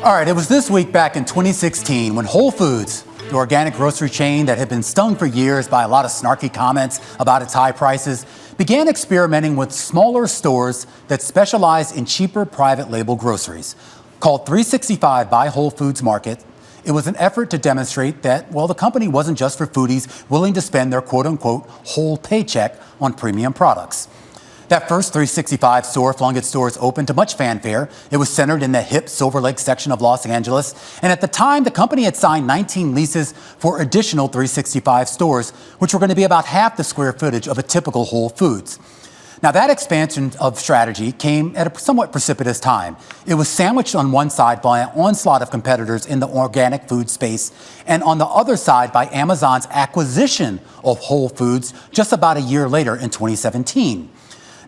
All right, it was this week back in 2016 when Whole Foods, the organic grocery chain that had been stung for years by a lot of snarky comments about its high prices, began experimenting with smaller stores that specialize in cheaper private label groceries. Called 365 by Whole Foods Market, it was an effort to demonstrate that, well, the company wasn't just for foodies willing to spend their quote-unquote whole paycheck on premium products. That first 365 store flung its doors open to much fanfare. It was centered in the hip Silver Lake section of Los Angeles. And at the time, the company had signed 19 leases for additional 365 stores, which were going to be about half the square footage of a typical Whole Foods. Now, that expansion of strategy came at a somewhat precipitous time. It was sandwiched on one side by an onslaught of competitors in the organic food space, and on the other side by Amazon's acquisition of Whole Foods just about a year later in 2017.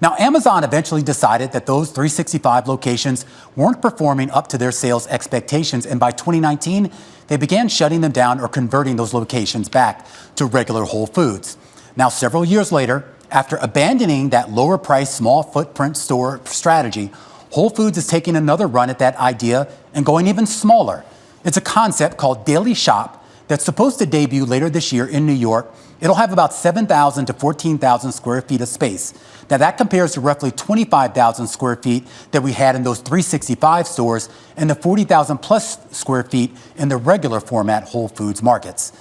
Now, Amazon eventually decided that those 365 locations weren't performing up to their sales expectations, and by 2019, they began shutting them down or converting those locations back to regular Whole Foods. Now, several years later, after abandoning that lower-priced, small footprint store strategy, Whole Foods is taking another run at that idea and going even smaller. It's a concept called Daily Shop that's supposed to debut later this year in New York. It'll have about 7,000 to 14,000 square feet of space. Now, that compares to roughly 25,000 square feet that we had in those 365 stores and the 40,000 plus square feet in the regular format Whole Foods markets.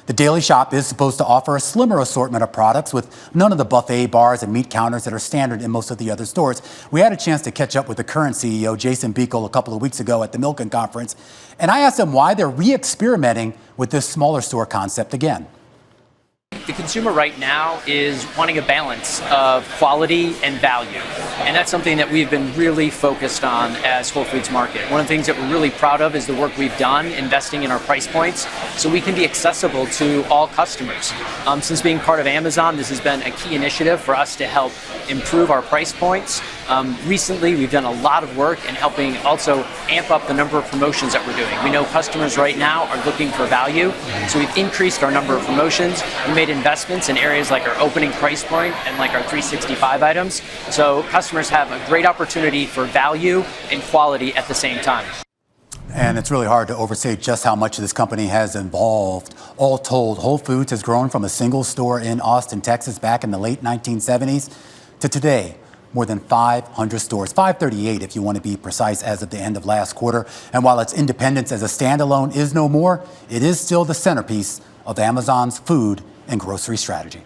The Daily Shop is supposed to offer a slimmer assortment of products with none of the buffet bars and meat counters that are standard in most of the other stores. We had a chance to catch up with the current CEO, Jason Beekle, a couple of weeks ago at the Milken Conference, and I asked him why they're re-experimenting with this smaller store concept again. The consumer right now is wanting a balance of quality and value. And that's something that we've been really focused on as Whole Foods Market. One of the things that we're really proud of is the work we've done investing in our price points so we can be accessible to all customers. Since being part of Amazon, this has been a key initiative for us to help improve our price points. Recently, we've done a lot of work in helping also amp up the number of promotions that we're doing. We know customers right now are looking for value, so we've increased our number of promotions. We made investments in areas like our opening price point and like our 365 items. So customers have a great opportunity for value and quality at the same time. And it's really hard to overstate just how much this company has evolved. All told, Whole Foods has grown from a single store in Austin, Texas back in the late 1970s to today, more than 500 stores, 538 if you want to be precise, as of the end of last quarter. And while its independence as a standalone is no more, it is still the centerpiece of Amazon's food and grocery strategy.